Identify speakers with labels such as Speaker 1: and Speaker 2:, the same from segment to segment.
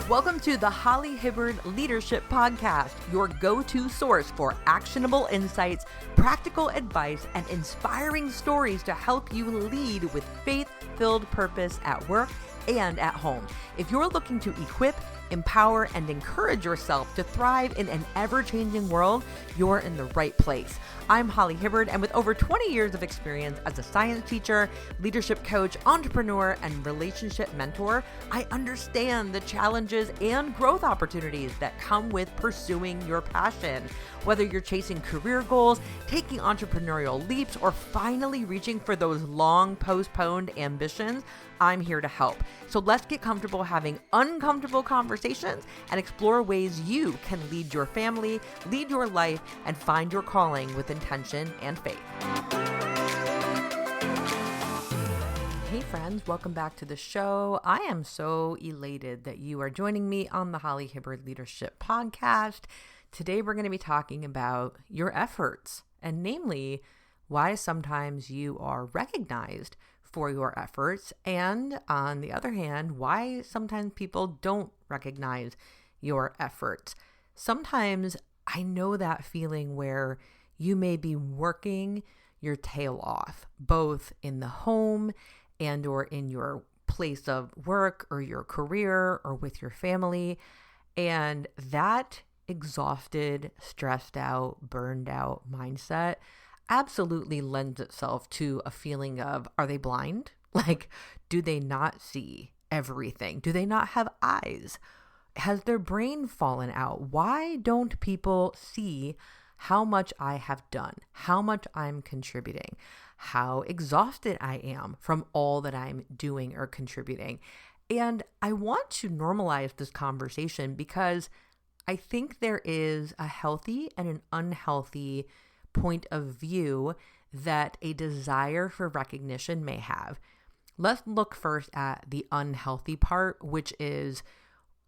Speaker 1: Welcome to the Holly Hibbard Leadership Podcast, your go-to source for actionable insights, practical advice, and inspiring stories to help you lead with faith-filled purpose at work and at home. If you're looking to equip, empower, and encourage yourself to thrive in an ever-changing world, you're in the right place. I'm Holly Hibbard, and with over 20 years of experience as a science teacher, leadership coach, entrepreneur, and relationship mentor, I understand the challenges and growth opportunities that come with pursuing your passion. Whether you're chasing career goals, taking entrepreneurial leaps, or finally reaching for those long postponed ambitions, I'm here to help. So let's get comfortable having uncomfortable conversations and explore ways you can lead your family, lead your life, and find your calling with intention and faith. Hey friends, welcome back to the show. I am so elated that you are joining me on the Holly Hibbard Leadership Podcast. Today we're going to be talking about your efforts, and namely why sometimes you are recognized for your efforts, and on the other hand, why sometimes people don't recognize your efforts. Sometimes I know that feeling where you may be working your tail off, both in the home and or in your place of work or your career or with your family, and that exhausted, stressed out, burned out mindset absolutely lends itself to a feeling of, are they blind? Like, do they not see everything? Do they not have eyes? Has their brain fallen out? Why don't people see how much I have done, how much I'm contributing, how exhausted I am from all that I'm doing or contributing? And I want to normalize this conversation because I think there is a healthy and an unhealthy point of view that a desire for recognition may have. Let's look first at the unhealthy part, which is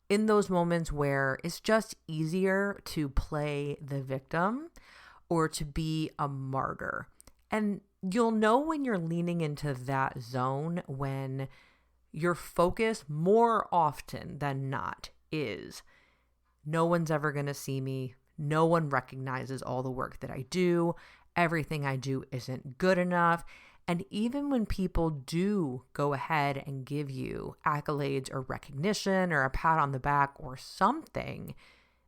Speaker 1: in those moments where it's just easier to play the victim or to be a martyr. And you'll know when you're leaning into that zone when your focus more often than not is, no one's ever going to see me. No one recognizes all the work that I do. Everything I do isn't good enough. And even when people do go ahead and give you accolades or recognition or a pat on the back or something,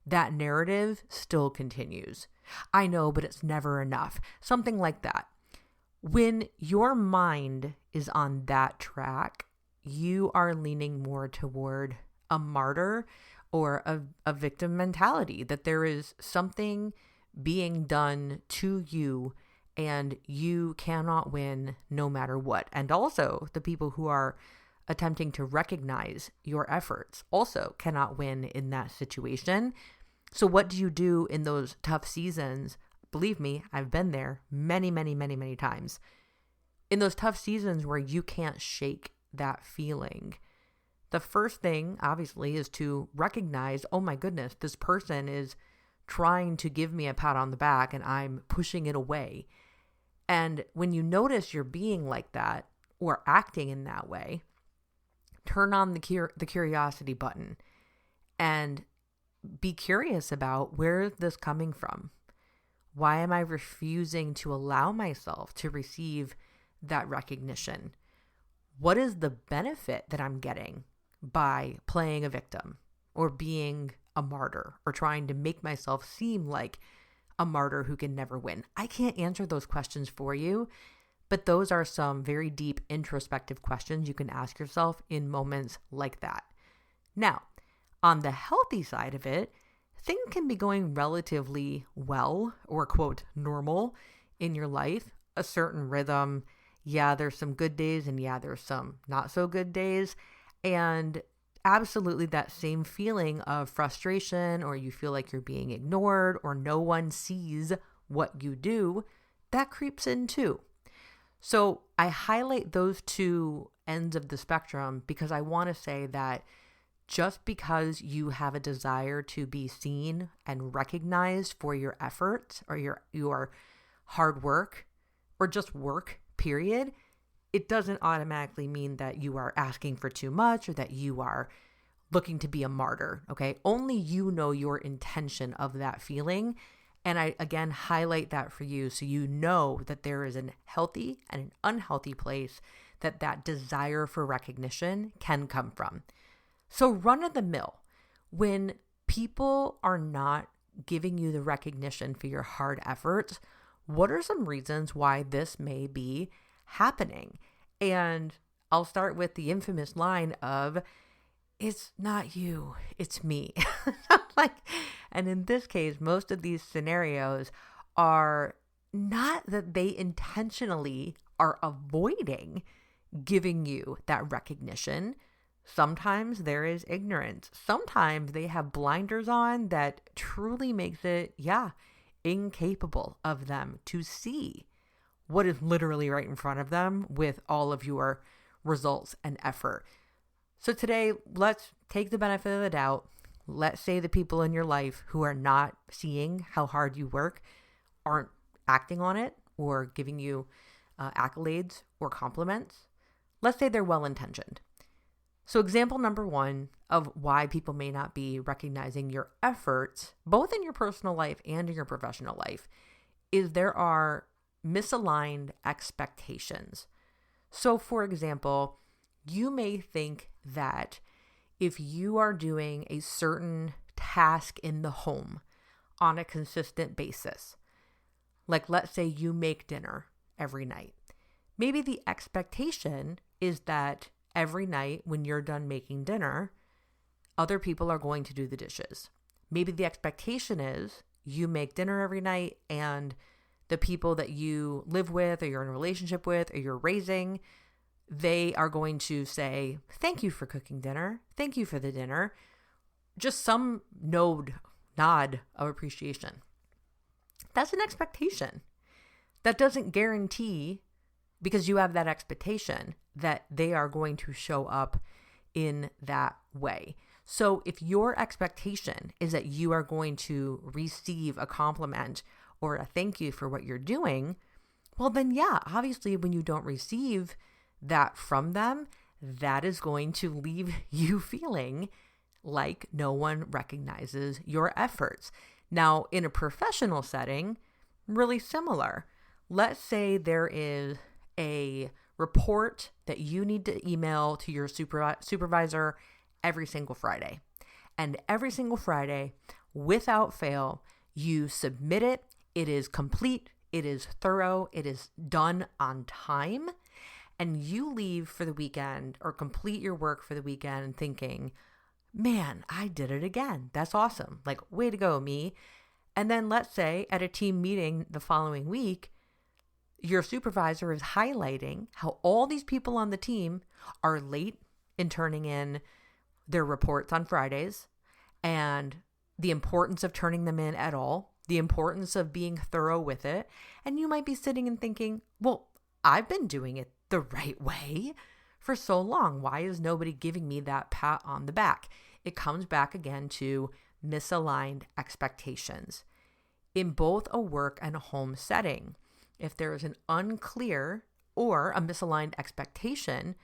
Speaker 1: that narrative still continues. I know, but it's never enough. Something like that. When your mind is on that track, you are leaning more toward a martyr or a victim mentality, that there is something being done to you and you cannot win no matter what. And also the people who are attempting to recognize your efforts also cannot win in that situation. So what do you do in those tough seasons? Believe me, I've been there many, many, many, many times. In those tough seasons where you can't shake that feeling, the first thing, obviously, is to recognize, oh my goodness, this person is trying to give me a pat on the back and I'm pushing it away. And when you notice you're being like that or acting in that way, turn on the curiosity button and be curious about, where is this coming from? Why am I refusing to allow myself to receive that recognition? What is the benefit that I'm getting by playing a victim or being a martyr or trying to make myself seem like a martyr who can never win? I can't answer those questions for you, but those are some very deep introspective questions you can ask yourself in moments like that. Now, on the healthy side of it, things can be going relatively well or quote normal in your life, a certain rhythm. Yeah, there's some good days and yeah, there's some not so good days. And absolutely that same feeling of frustration, or you feel like you're being ignored or no one sees what you do, that creeps in too. So I highlight those two ends of the spectrum because I want to say that just because you have a desire to be seen and recognized for your efforts or your hard work or just work, period, it doesn't automatically mean that you are asking for too much or that you are looking to be a martyr, okay? Only you know your intention of that feeling. And I, again, highlight that for you so you know that there is a healthy and an unhealthy place that desire for recognition can come from. So run of the mill, when people are not giving you the recognition for your hard efforts, what are some reasons why this may be happening? And I'll start with the infamous line of, it's not you, it's me. And in this case, most of these scenarios are not that they intentionally are avoiding giving you that recognition. Sometimes there is ignorance. Sometimes they have blinders on that truly makes it, incapable of them to see what is literally right in front of them with all of your results and effort. So today, let's take the benefit of the doubt. Let's say the people in your life who are not seeing how hard you work aren't acting on it or giving you accolades or compliments. Let's say they're well-intentioned. So example number one of why people may not be recognizing your efforts, both in your personal life and in your professional life, is there are misaligned expectations. So for example, you may think that if you are doing a certain task in the home on a consistent basis, like let's say you make dinner every night, maybe the expectation is that every night when you're done making dinner, other people are going to do the dishes. Maybe the expectation is you make dinner every night and the people that you live with or you're in a relationship with or you're raising, they are going to say, thank you for cooking dinner. Thank you for the dinner. Just some nod of appreciation. That's an expectation. That doesn't guarantee, because you have that expectation, that they are going to show up in that way. So if your expectation is that you are going to receive a compliment or a thank you for what you're doing, well then obviously when you don't receive that from them, that is going to leave you feeling like no one recognizes your efforts. Now, in a professional setting, really similar. Let's say there is a report that you need to email to your supervisor every single Friday. And every single Friday, without fail, you submit it. It is complete. It is thorough. It is done on time. And you leave for the weekend or complete your work for the weekend thinking, man, I did it again. That's awesome. Like, way to go, me. And then let's say at a team meeting the following week, your supervisor is highlighting how all these people on the team are late in turning in their reports on Fridays and the importance of turning them in at all, the importance of being thorough with it. And you might be sitting and thinking, well, I've been doing it the right way for so long. Why is nobody giving me that pat on the back? It comes back again to misaligned expectations. In both a work and a home setting, if there is an unclear or a misaligned expectation,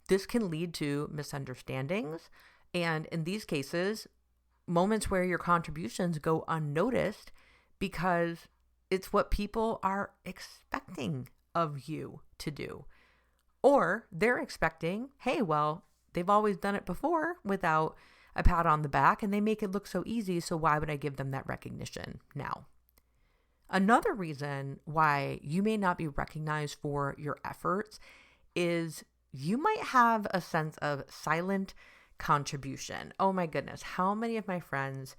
Speaker 1: this can lead to misunderstandings. And in these cases, moments where your contributions go unnoticed because it's what people are expecting of you to do. Or they're expecting, hey, well, they've always done it before without a pat on the back and they make it look so easy, so why would I give them that recognition now? Another reason why you may not be recognized for your efforts is you might have a sense of silent contribution. Oh my goodness, how many of my friends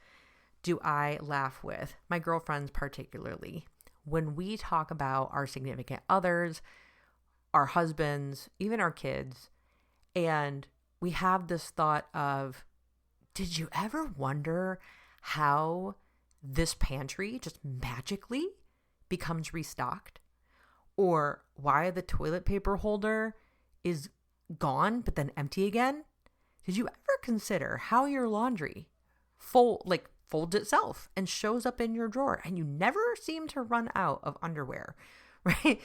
Speaker 1: do I laugh with, my girlfriends particularly, when we talk about our significant others, our husbands, even our kids, and we have this thought of, did you ever wonder how this pantry just magically becomes restocked? Or why the toilet paper holder is gone but then empty again? Did you ever consider how your laundry folds itself and shows up in your drawer and you never seem to run out of underwear, right?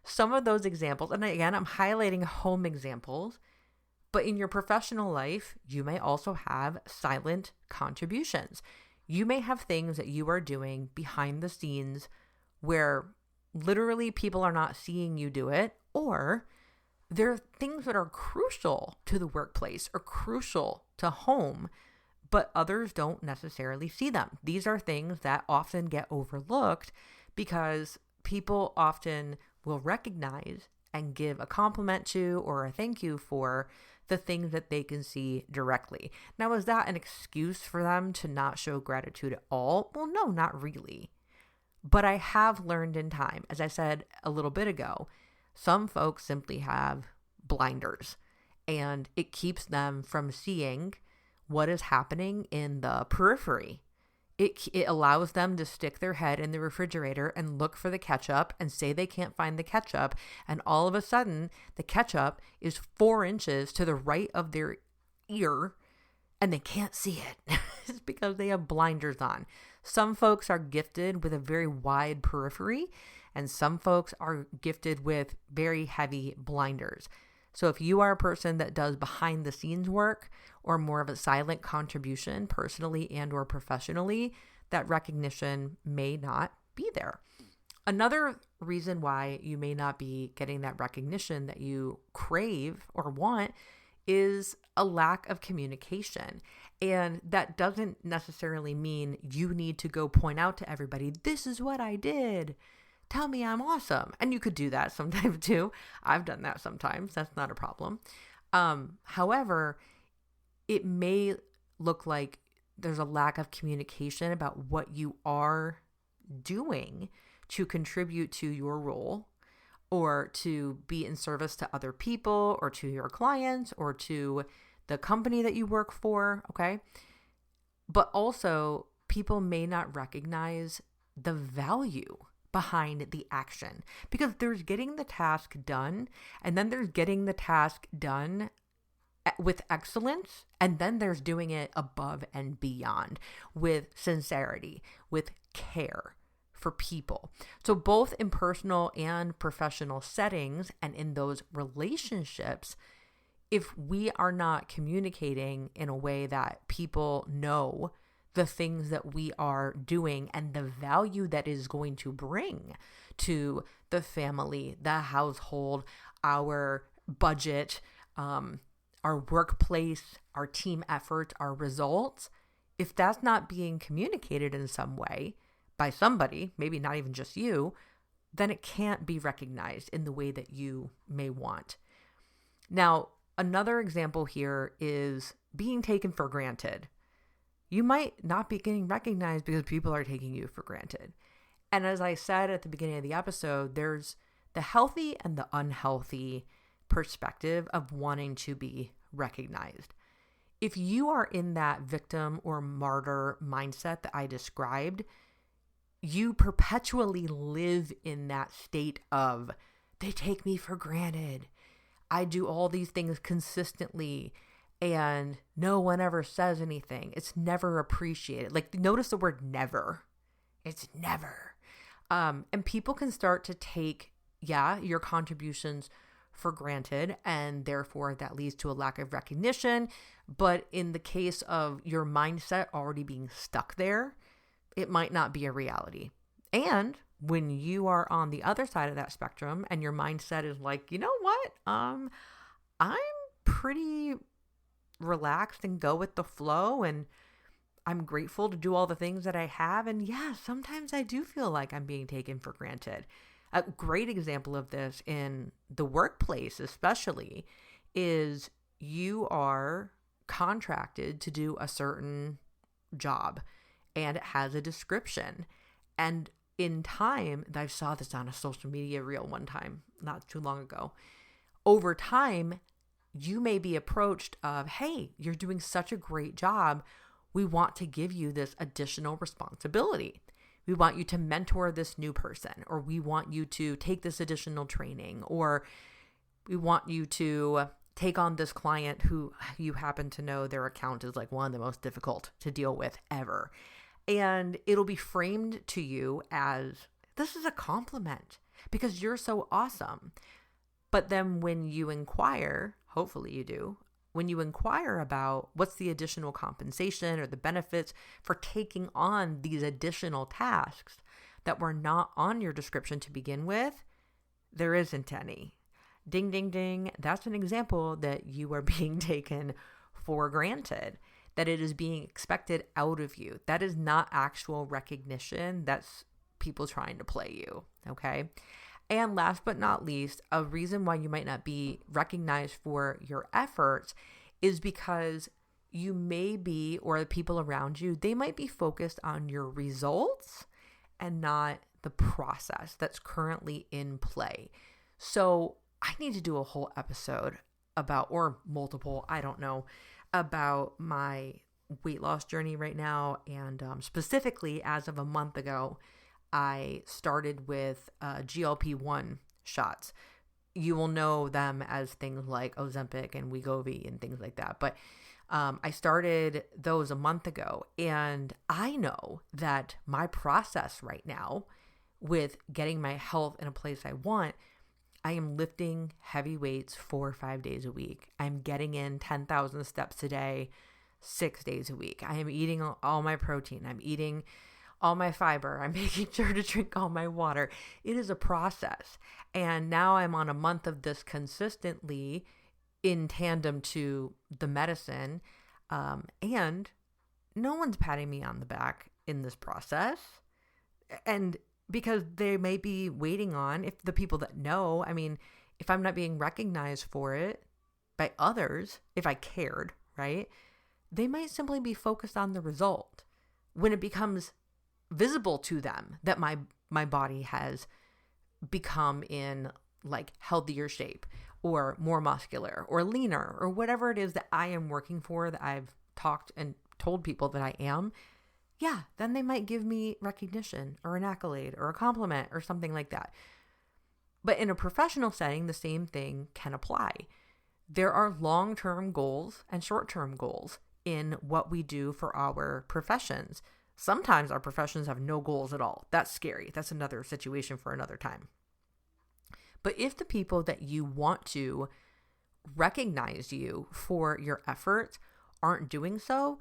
Speaker 1: Some of those examples, and again, I'm highlighting home examples, But in your professional life, you may also have silent contributions. You may have things that you are doing behind the scenes where literally people are not seeing you do it, or there are things that are crucial to the workplace or crucial to home, but others don't necessarily see them. These are things that often get overlooked because people often will recognize and give a compliment to or a thank you for the things that they can see directly. Now, is that an excuse for them to not show gratitude at all? Well, no, not really. But I have learned in time, as I said a little bit ago, some folks simply have blinders, and it keeps them from seeing what is happening in the periphery. It allows them to stick their head in the refrigerator and look for the ketchup and say they can't find the ketchup. And all of a sudden, the ketchup is 4 inches to the right of their ear and they can't see it. It's because they have blinders on. Some folks are gifted with a very wide periphery, and some folks are gifted with very heavy blinders. So if you are a person that does behind the scenes work or more of a silent contribution personally and or professionally, that recognition may not be there. Another reason why you may not be getting that recognition that you crave or want is a lack of communication. And that doesn't necessarily mean you need to go point out to everybody, this is what I did. Tell me I'm awesome. And you could do that sometimes too. I've done that sometimes. That's not a problem. However, it may look like there's a lack of communication about what you are doing to contribute to your role or to be in service to other people or to your clients or to the company that you work for. Okay. But also, people may not recognize the value behind the action, because there's getting the task done, and then there's getting the task done with excellence, and then there's doing it above and beyond with sincerity, with care for people. So both in personal and professional settings and in those relationships, if we are not communicating in a way that people know the things that we are doing and the value that is going to bring to the family, the household, our budget, our workplace, our team effort, our results, if that's not being communicated in some way by somebody, maybe not even just you, then it can't be recognized in the way that you may want. Now, another example here is being taken for granted. You might not be getting recognized because people are taking you for granted. And as I said at the beginning of the episode, there's the healthy and the unhealthy perspective of wanting to be recognized. If you are in that victim or martyr mindset that I described, you perpetually live in that state of, they take me for granted. I do all these things consistently and no one ever says anything. It's never appreciated. Like, notice the word never. It's never. And people can start to take, your contributions for granted, and therefore that leads to a lack of recognition. But in the case of your mindset already being stuck there, it might not be a reality. And when you are on the other side of that spectrum and your mindset is like, you know what? I'm pretty relaxed and go with the flow, and I'm grateful to do all the things that I have. And sometimes I do feel like I'm being taken for granted. A great example of this in the workplace especially is you are contracted to do a certain job and it has a description. And in time, I saw this on a social media reel one time, not too long ago. Over time, you may be approached of, hey, you're doing such a great job. We want to give you this additional responsibility. We want you to mentor this new person, or we want you to take this additional training, or we want you to take on this client who you happen to know their account is like one of the most difficult to deal with ever. And it'll be framed to you as, this is a compliment because you're so awesome. But then when you inquire, hopefully you do, when you inquire about what's the additional compensation or the benefits for taking on these additional tasks that were not on your description to begin with, there isn't any. Ding, ding, ding. That's an example that you are being taken for granted, that it is being expected out of you. That is not actual recognition. That's people trying to play you. Okay. And last but not least, a reason why you might not be recognized for your efforts is because you may be, or the people around you, they might be focused on your results and not the process that's currently in play. So I need to do a whole episode about, or multiple, I don't know, about my weight loss journey right now. And specifically, as of a month ago, I started with GLP-1 shots. You will know them as things like Ozempic and Wegovy and things like that. But I started those a month ago, and I know that my process right now with getting my health in a place I want, I am lifting heavy weights 4 or 5 days a week. I'm getting in 10,000 steps a day, 6 days a week. I am eating all my protein. I'm eating all my fiber. I'm making sure to drink all my water. It is a process. And now I'm on a month of this consistently in tandem to the medicine. And no one's patting me on the back in this process. And because they may be waiting on, if the people that know, I mean, if I'm not being recognized for it by others, if I cared, right? They might simply be focused on the result. When it becomes visible to them that my body has become in like healthier shape or more muscular or leaner or whatever it is that I am working for, that I've talked and told people that I am, yeah, then they might give me recognition or an accolade or a compliment or something like that. But in a professional setting, the same thing can apply. There are long-term goals and short-term goals in what we do for our professions. Sometimes our professions have no goals at all. That's scary. That's another situation for another time. But if the people that you want to recognize you for your efforts aren't doing so,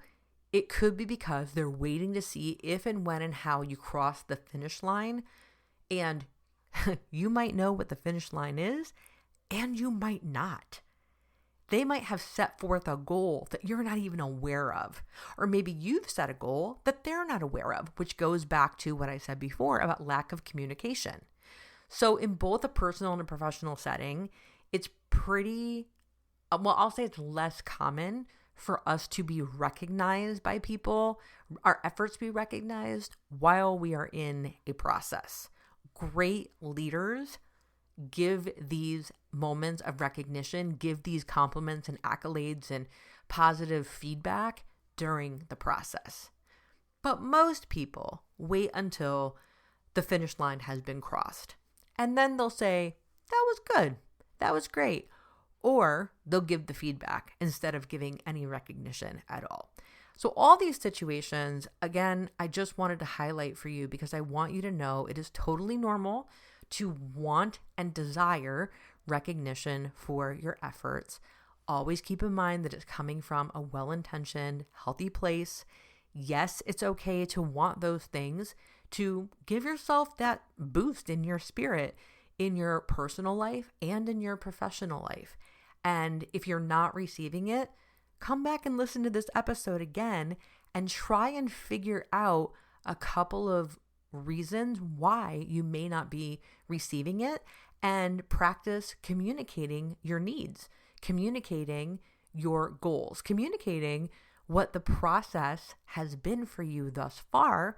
Speaker 1: it could be because they're waiting to see if and when and how you cross the finish line. And you might know what the finish line is, and you might not. They might have set forth a goal that you're not even aware of. Or maybe you've set a goal that they're not aware of, which goes back to what I said before about lack of communication. So in both a personal and a professional setting, it's pretty, well, I'll say it's less common for us to be recognized by people, our efforts be recognized while we are in a process. Great leaders give these moments of recognition, give these compliments and accolades and positive feedback during the process. But most people wait until the finish line has been crossed. And then they'll say, that was good. That was great. Or they'll give the feedback instead of giving any recognition at all. So all these situations, again, I just wanted to highlight for you because I want you to know it is totally normal to want and desire recognition for your efforts. Always keep in mind that it's coming from a well-intentioned, healthy place. Yes, it's okay to want those things, to give yourself that boost in your spirit, in your personal life and in your professional life. And if you're not receiving it, come back and listen to this episode again and try and figure out a couple of reasons why you may not be receiving it, and practice communicating your needs, communicating your goals, communicating what the process has been for you thus far.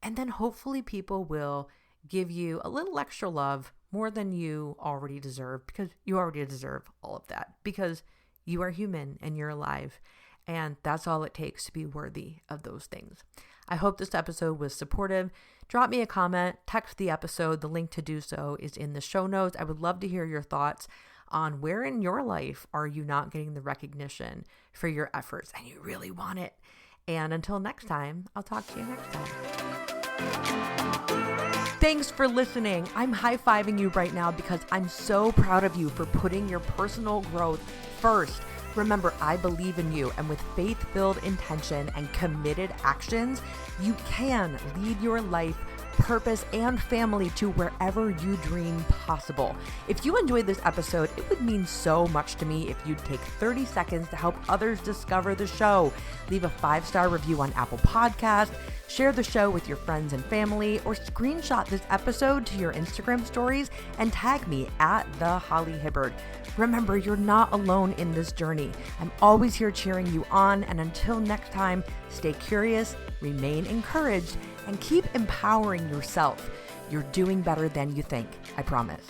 Speaker 1: And then hopefully people will give you a little extra love, more than you already deserve, because you already deserve all of that, because you are human and you're alive. And that's all it takes to be worthy of those things. I hope this episode was supportive. Drop me a comment, text the episode. The link to do so is in the show notes. I would love to hear your thoughts on where in your life are you not getting the recognition for your efforts and you really want it. And until next time, I'll talk to you next time. Thanks for listening. I'm high-fiving you right now because I'm so proud of you for putting your personal growth first. Remember, I believe in you, and with faith-filled intention and committed actions, you can lead your life, purpose, and family to wherever you dream possible. If you enjoyed this episode, it would mean so much to me if you'd take 30 seconds to help others discover the show. Leave a 5-star review on Apple Podcasts, share the show with your friends and family, or screenshot this episode to your Instagram stories and tag me at thehollyhibbard. Remember, you're not alone in this journey. I'm always here cheering you on, and until next time, stay curious, remain encouraged, and keep empowering yourself. You're doing better than you think, I promise.